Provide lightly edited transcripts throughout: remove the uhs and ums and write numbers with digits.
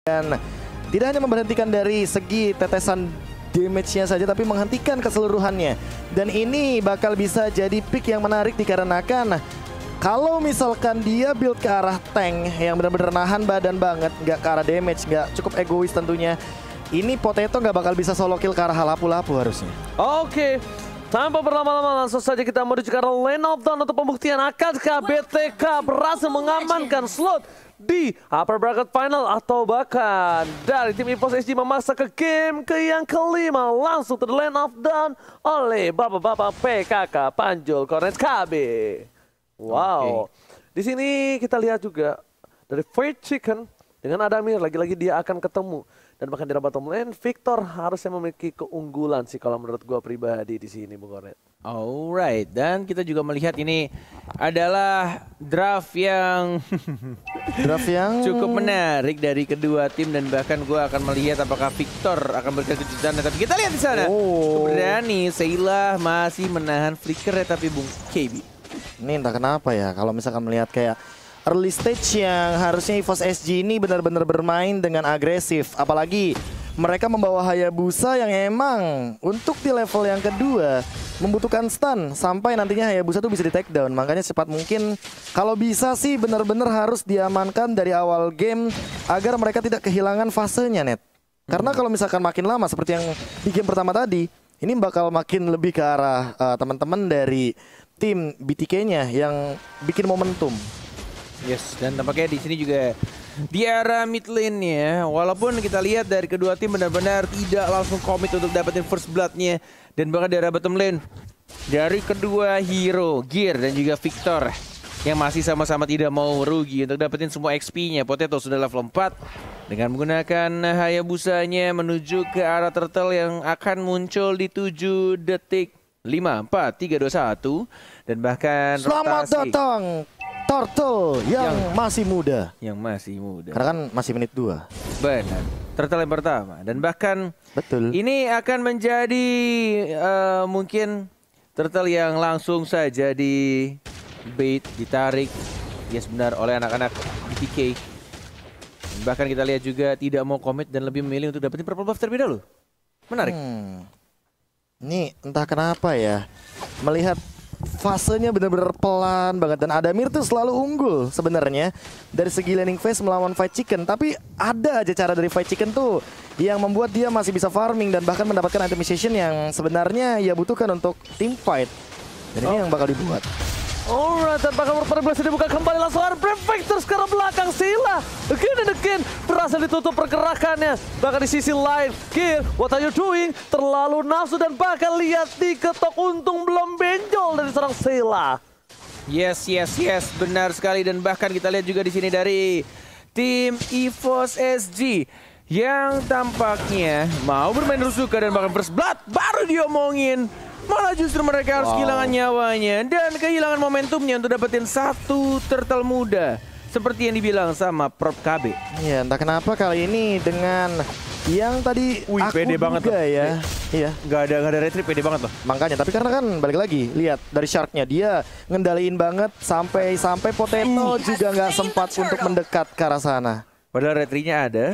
Dan tidak hanya memberhentikan dari segi tetesan damage-nya saja, tapi menghentikan keseluruhannya. Dan ini bakal bisa jadi pick yang menarik dikarenakan kalau misalkan dia build ke arah tank yang benar-benar nahan badan banget, nggak ke arah damage, nggak cukup egois tentunya, ini Potato nggak bakal bisa solo kill ke arah lapu-lapu harusnya. Oke. Tanpa berlama-lama langsung saja kita menuju ke arah lane of down untuk pembuktian. Akankah BTK berhasil mengamankan slot di upper bracket final, atau bahkan dari tim EVOS SG memaksa ke game yang kelima langsung to the lane of down oleh bapak-bapak PKK Panjul Cornet KB. Wow. Di sini kita lihat juga dari Fried Chicken dengan Adamir, lagi-lagi dia akan ketemu. Dan bahkan di bottom lane, Victor harusnya memiliki keunggulan sih kalau menurut gua pribadi di sini, Bung Cornet. Alright, dan kita juga melihat ini adalah draft yang cukup menarik dari kedua tim, dan bahkan gua akan melihat apakah Victor akan berikan kejutan. Tapi kita lihat di sana, berani Seilah masih menahan flicker ya, tapi Bung KB. Ini entah kenapa ya, kalau misalkan melihat kayak early stage yang harusnya EVOS SG ini benar-benar bermain dengan agresif. Apalagi mereka membawa Hayabusa yang emang untuk di level yang kedua membutuhkan stun sampai nantinya Hayabusa tuh bisa di take down. Makanya cepat mungkin kalau bisa sih benar-benar harus diamankan dari awal game agar mereka tidak kehilangan fasenya, Net. Karena kalau misalkan makin lama seperti yang di game pertama tadi, ini bakal makin lebih ke arah teman-teman dari tim BTK-nya yang bikin momentum. Yes, dan tampaknya di sini juga di arah mid lane-nya, walaupun kita lihat dari kedua tim benar-benar tidak langsung komit untuk dapetin first blood-nya, dan bahkan di arah bottom lane dari kedua hero Gear dan juga Victor yang masih sama-sama tidak mau rugi untuk dapetin semua XP-nya. Potato sudah level 4 dengan menggunakan Hayabusanya menuju ke arah turtle yang akan muncul di 7 detik. 5, 4, 3, 2, 1, dan bahkan selamat rotasi. datang Turtle yang masih muda. Yang masih muda. Karena kan masih menit 2. Benar. Turtle yang pertama. Dan bahkan betul, ini akan menjadi mungkin turtle yang langsung saja di bait, ditarik. Yes, benar, oleh anak-anak BTK. Bahkan kita lihat juga tidak mau komit dan lebih memilih untuk dapetin purple buff terlebih dahulu. Menarik. Ini entah kenapa ya, melihat fasenya benar-benar pelan banget, dan Adamir tuh selalu unggul sebenarnya dari segi laning phase melawan Fight Chicken, tapi ada aja cara dari Fight Chicken tuh yang membuat dia masih bisa farming dan bahkan mendapatkan itemization yang sebenarnya ia butuhkan untuk team fight. Dan ini yang bakal dibuat. Alright, dan bakal berproses dibuka kembali langsung ada Victor sekarang belakang Seilah. Again and again berhasil ditutup pergerakannya. Bahkan di sisi lain, Gear, what are you doing? Terlalu nafsu dan bahkan lihat diketok, untung belum benjol dari seorang Seilah. Yes, benar sekali, dan bahkan kita lihat juga di sini dari tim EVOS SG yang tampaknya mau bermain rusuka dan bahkan first blood baru diomongin. Malah justru mereka harus kehilangan nyawanya dan kehilangan momentumnya untuk dapetin satu turtle muda. Seperti yang dibilang sama Prof KB. Iya, entah kenapa kali ini dengan yang tadi aku pede banget juga loh. ya. Iya, nggak ada retreat, pede banget loh. Makanya, tapi karena kan balik lagi, lihat dari Shark-nya dia ngendaliin banget sampai Potato juga nggak sempat untuk mendekat ke arah sana. Padahal retreatnya ada.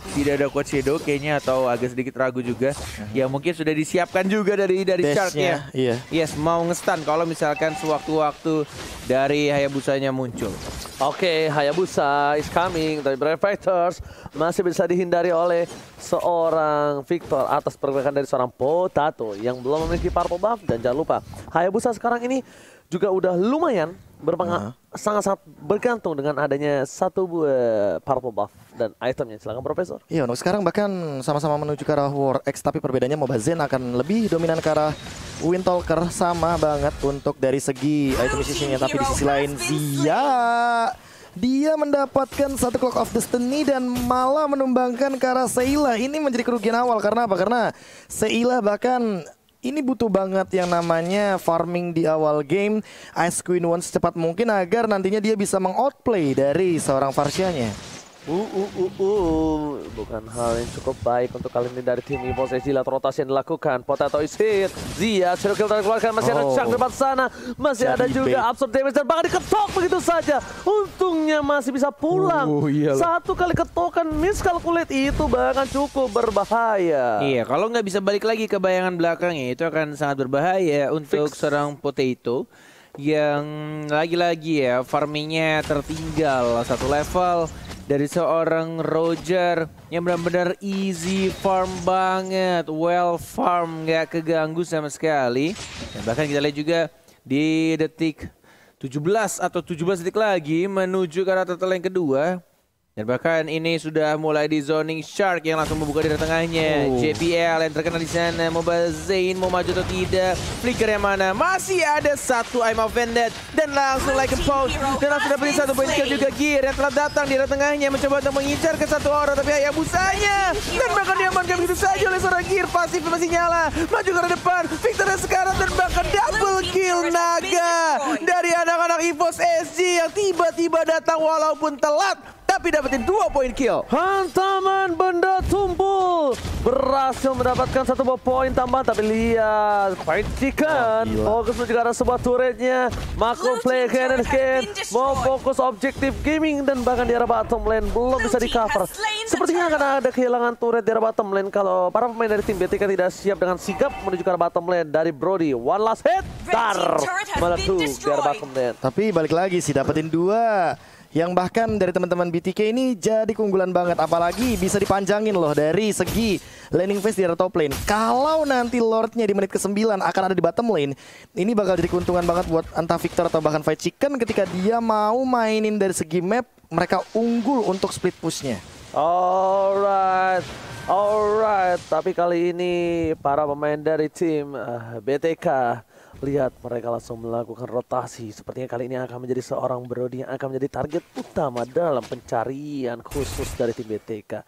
Tidak ada Coach Shadow kayaknya, atau agak sedikit ragu juga. Ya mungkin sudah disiapkan juga dari Shark-nya. Iya. Yes, mau nge-stun kalau misalkan sewaktu-waktu dari Hayabusanya muncul. Oke, Hayabusa is coming dari Brave Fighters. Masih bisa dihindari oleh seorang Victor atas pergerakan dari seorang Potato yang belum memiliki purple buff. Dan jangan lupa, Hayabusa sekarang ini juga udah lumayan sangat-sangat bergantung dengan adanya satu buah purple buff dan itemnya. Silakan Profesor. Iya, untuk sekarang bahkan sama-sama menuju ke arah War X, tapi perbedaannya Mobile Zen akan lebih dominan ke arah Windtalker, sama banget untuk dari segi itemization-nya. Tapi di sisi lain dia mendapatkan satu Clock of Destiny dan malah menumbangkan ke arah Seilah. Ini menjadi kerugian awal, karena apa? Karena Seilah bahkan ini butuh banget yang namanya farming di awal game, Ice Queen One secepat mungkin agar nantinya dia bisa mengoutplay dari seorang Varsha-nya. Bukan hal yang cukup baik untuk kali ini dari tim EVOS SG. Lihat rotasi yang dilakukan. Potato is hit. Zia, shadow kill dikeluarkan. Masih ada Chuck di depan sana. Masih ada juga absorb damage dan bahkan diketok begitu saja. Untungnya masih bisa pulang. Satu kali ketokan miscalculate itu bahkan cukup berbahaya. Iya, kalau nggak bisa balik lagi ke bayangan belakangnya itu akan sangat berbahaya untuk seorang Potato yang lagi-lagi ya farmingnya tertinggal satu level dari seorang Roger yang benar-benar easy farm banget, well farm, nggak keganggu sama sekali. Dan bahkan kita lihat juga di detik 17 atau 17 detik lagi menuju ke arah turtle yang kedua. Dan bahkan ini sudah mulai di zoning Shark yang langsung membuka di tengahnya. JPL yang terkenal di sana. Mobile Zain mau maju atau tidak? Flicker yang mana? Masih ada satu I'm offended dan langsung like a post dan langsung dapetin satu poin kill juga. Gear yang telah datang di tengahnya mencoba untuk mengincar ke satu orang tapi Hayabusanya dan bahkan diamankan begitu saja oleh seorang Gear. Pasif masih nyala, maju ke arah depan. Victor sekarang dan bahkan double kill Naga dari anak-anak EVOS SG yang tiba-tiba datang walaupun telat tapi dapetin 2 poin kill. Hantaman benda tumpul berhasil mendapatkan 1 buah poin tambahan. Tapi lihat Fight Chicken fokus menuju ke arah sebuah turretnya. Macro play cannon scan mau fokus objektif gaming dan bahkan di arah bottom lane belum bisa di cover. Sepertinya akan ada kehilangan turret di arah bottom lane kalau para pemain dari tim BTK tidak siap dengan sigap menuju ke arah bottom lane dari Brody. One last hit, dar meletup di arah bottom lane. Tapi balik lagi sih dapetin 2. Yang bahkan dari teman-teman BTK ini jadi keunggulan banget. Apalagi bisa dipanjangin loh dari segi laning phase di arah top lane. Kalau nanti Lordnya di menit ke-9 akan ada di bottom lane, ini bakal jadi keuntungan banget buat entah Victor atau bahkan Fight Chicken ketika dia mau mainin dari segi map. Mereka unggul untuk split pushnya. Alright. Tapi kali ini para pemain dari tim BTK, lihat mereka langsung melakukan rotasi. Sepertinya kali ini akan menjadi seorang Brody yang akan menjadi target utama dalam pencarian khusus dari tim BTK.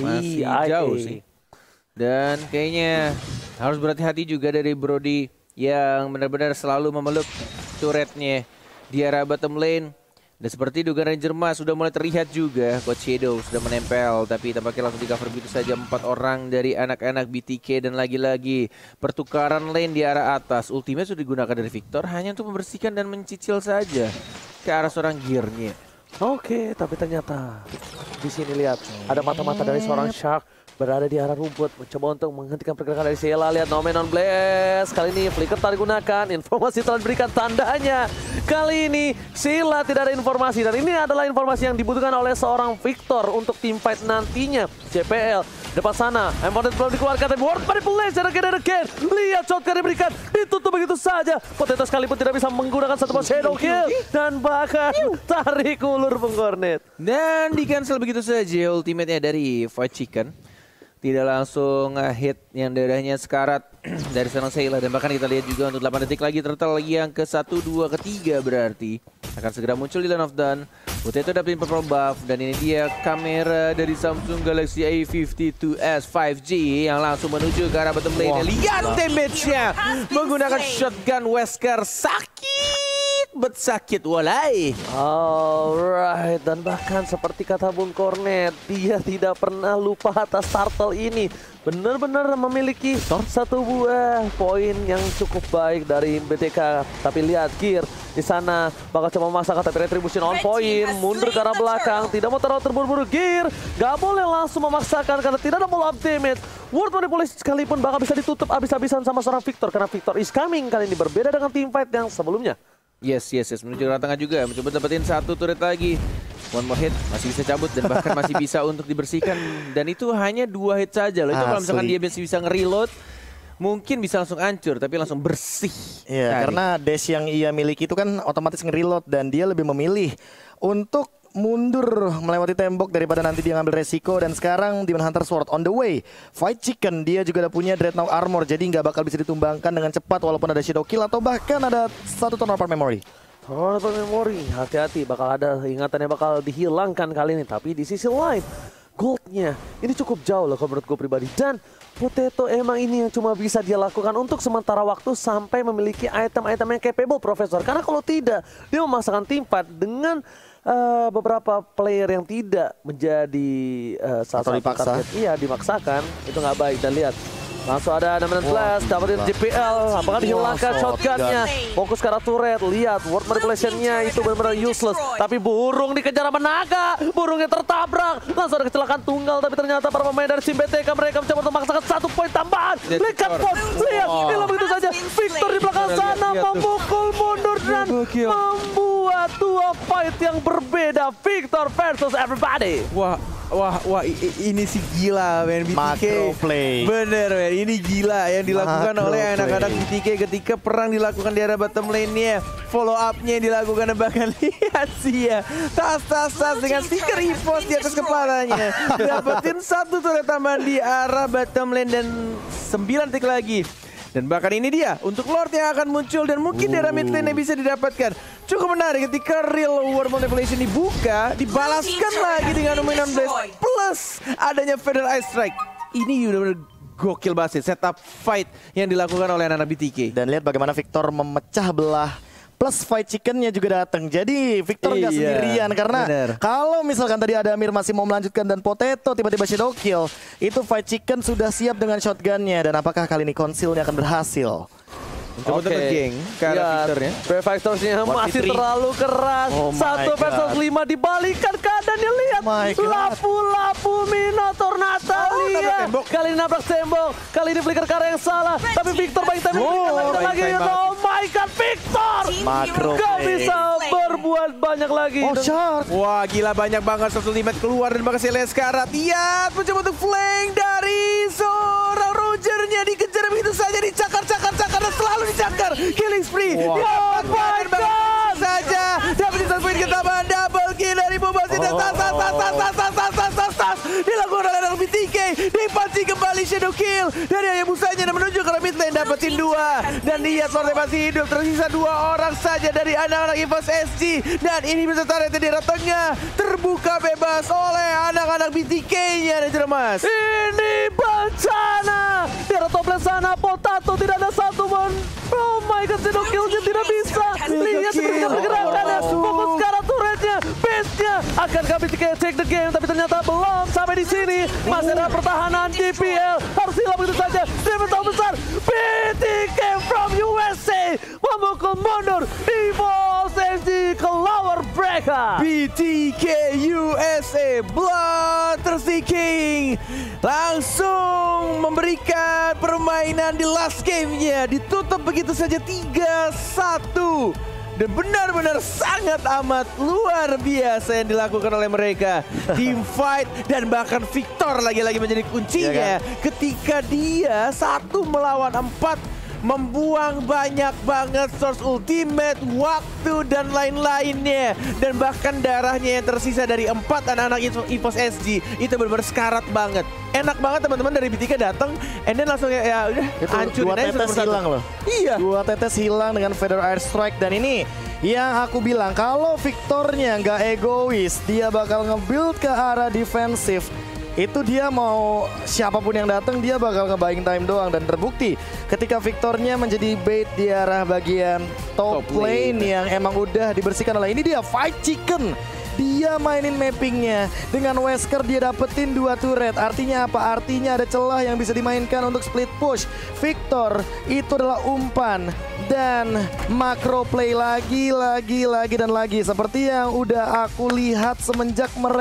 Masih jauh sih. Dan kayaknya harus berhati-hati juga dari Brody yang benar-benar selalu memeluk turretnya di arah bottom lane. Dan seperti dugaan Ranger Mas sudah mulai terlihat juga Coach Shadow sudah menempel, tapi tampaknya langsung di cover begitu saja 4 orang dari anak-anak BTK. Dan lagi-lagi pertukaran lane di arah atas. Ultimate sudah digunakan dari Victor hanya untuk membersihkan dan mencicil saja ke arah seorang Gearnya. Oke, tapi ternyata di sini lihat ada mata-mata dari seorang Shark berada di arah rumput mencoba untuk menghentikan pergerakan dari Sheila. Lihat Nomenon Blast kali ini flicker tak digunakan, informasi telah diberikan tandanya. Kali ini Sheila tidak ada informasi dan ini adalah informasi yang dibutuhkan oleh seorang Victor untuk tim fight nantinya. JPL depan sana, Emponet belum dikeluarkan tapi Ward manipulation again. Lihat shotgun diberikan, ditutup begitu saja. Potato sekalipun tidak bisa menggunakan satu shadow kill dan bahkan tarik ulur pengkornet. Dan di cancel begitu saja ultimate-nya dari Fight Chicken. Tidak langsung hit yang darahnya sekarat dari seorang Sheila. Dan bahkan kita lihat juga untuk 8 detik lagi turtle yang ke-1, 2, ke-3 berarti akan segera muncul di Land of Dawn. Potato dapetin purple buff dan ini dia kamera dari Samsung Galaxy A52s 5G yang langsung menuju ke arah bottom lane. Lihat damage-nya menggunakan shotgun Wesker. Sakit walai. Alright, dan bahkan seperti kata Bung Kornet, dia tidak pernah lupa atas turtle ini. Benar-benar memiliki satu buah poin yang cukup baik dari BTK. Tapi lihat Gear di sana bakal coba memaksakan tapi retribution on point, mundur ke arah belakang, tidak mau terlalu terburu-buru. Gear gak boleh langsung memaksakan karena tidak ada follow up damage. Ward manipulation sekalipun bakal bisa ditutup habis-habisan sama seorang Victor karena Victor is coming. Kali ini berbeda dengan team fight yang sebelumnya. Yes. Menuju ke arah tengah juga. Mencoba dapetin satu turret lagi. One more hit. Masih bisa cabut dan bahkan masih bisa untuk dibersihkan. Dan itu hanya 2 hit saja loh. Itu kalau misalkan dia masih bisa nge-reload, mungkin bisa langsung hancur. Tapi langsung bersih. Iya, karena dash yang ia miliki itu kan otomatis nge-reload. Dan dia lebih memilih untuk mundur melewati tembok daripada nanti dia ngambil resiko. Dan sekarang Demon Hunter Sword on the way. Fight Chicken dia juga udah punya Dreadnought Armor, jadi nggak bakal bisa ditumbangkan dengan cepat walaupun ada Shadow Kill atau bahkan ada satu Turnover Memory. Turnover Memory, hati-hati bakal ada ingatan yang bakal dihilangkan kali ini. Tapi di sisi lain goldnya ini cukup jauh loh kalau menurut gue pribadi. Dan Potato emang ini yang cuma bisa dia lakukan untuk sementara waktu sampai memiliki item-item yang capable, Profesor. Karena kalau tidak, dia memasakkan tim fight dengan beberapa player yang tidak menjadi salah Atau satu dipaksa. target. Iya, dimaksakan. Itu nggak baik. Dan lihat, langsung ada Dominant Blast, dapetin JPL. Apakah dihilangkan Wah, shotgunnya? Fokus ke arah turret. Lihat, word manipulation-nya itu benar-benar useless. Tapi burung dikejar sama naga. Burungnya tertabrak. Langsung ada kecelakaan tunggal. Tapi ternyata para pemain dari tim BTK mereka mencoba untuk memaksakan 1 poin tambahan. Lihat pon. Lihat, hilang begitu saja. Victor di belakang sana memukul mundur dan membuat 2 fight yang berbeda. Victor versus everybody. Ini sih gila men, BTK. Macro play. Bener men, ini gila yang dilakukan Macro oleh play. anak-anak BTK ketika perang dilakukan di arah bottom lane-nya. Follow up-nya yang dilakukan, bahkan lihat sih ya, tas dengan stiker EVOS di atas kepalanya. Dapetin 1 turret tambahan di arah bottom lane dan 9 tick lagi. Dan bahkan ini dia untuk Lord yang akan muncul dan mungkin di arah mid lane yang bisa didapatkan. Cukup menarik ketika real world manipulation dibuka, dibalaskan lagi dengan Dominant Blast plus adanya Feather Ice Strike. Ini benar-benar gokil banget sih setup fight yang dilakukan oleh anak-anak BTK. Dan lihat bagaimana Victor memecah belah. Plus fight chickennya juga datang. Jadi Victor nggak sendirian karena kalau misalkan tadi ada Amir masih mau melanjutkan dan Potato tiba-tiba shadow kill, itu fight chicken sudah siap dengan shotgunnya. Dan apakah kali ini konsilnya akan berhasil? Coba geng ke arah Victor ya. Victor-nya masih terlalu keras. Oh my 1 versus God. 5 dibalikan keadaannya, lihat. My God. Lapu-lapu Minotaur Natalia. nabrak tembok. Kali ini nabrak tembok. Kali ini flicker ke arah yang salah. Tapi Victor baik timing. Lagi. Oh my God, Victor. Macro Gak play. bisa berbuat banyak lagi. Oh shot. Wah gila banyak banget satu ultimate keluar dan makasih Leskara. Lihat mencoba untuk flank dari seorang Rogernya, dikejar begitu saja, dicakar dan selalu dicakar. Killing spree. Wow. Oh my God. Saja dapetin 1 poin ketambahan, double kill dari Bobazi dan tas dilakukan oleh anak BTK. Dipancing kembali shadow kill dari Hayabusanya dan menuju ke mid lane, dapetin 2 dan lihat Lord masih hidup. Tersisa 2 orang saja dari anak-anak EVOS SG dan ini bisa tarik di daerah tengah, terbuka bebas oleh anak-anak BTK-nya dan Jermas. Ini bencana. Di arah top lane sana, Potato tidak ada satu pun. Oh my God, shadow kill-nya tidak bisa. Lihat pergerakannya, fokus ke arah turretnya, base-nya. Akankah BTK take the game? Tapi ternyata belum sampai di sini. Masih ada pertahanan DPL. Harus hilang begitu saja. Dapat tahu besar. BTK from USA memukul mundur EVOS SG ke lower breaker. BTK USA Bloodthirsty langsung memberikan permainan di last game-nya, ditutup begitu saja 3-1 dan benar-benar sangat amat luar biasa yang dilakukan oleh mereka. Team fight dan bahkan Victor lagi-lagi menjadi kuncinya ketika dia 1 melawan 4 membuang banyak banget source ultimate, waktu dan lain-lainnya. Dan bahkan darahnya yang tersisa dari 4 anak-anak EVOS SG itu benar-benar sekarat banget. Enak banget teman-teman dari BTK datang and then langsung ya udah hancurin 2 aja tetes satu-satu. hilang loh. Iya. 2 tetes hilang dengan Feather Air Strike. Dan ini yang aku bilang, kalau Victornya nggak egois, dia bakal nge-build ke arah defensif. Itu dia mau siapapun yang datang dia bakal nge-buying time doang. Dan terbukti ketika Victornya menjadi bait di arah bagian top lane yang emang udah dibersihkan oleh ini dia fight chicken. Dia mainin mappingnya dengan Wesker, dia dapetin 2 turret. Artinya apa? Artinya ada celah yang bisa dimainkan untuk split push. Victor itu adalah umpan dan macro play lagi dan lagi seperti yang udah aku lihat semenjak mereka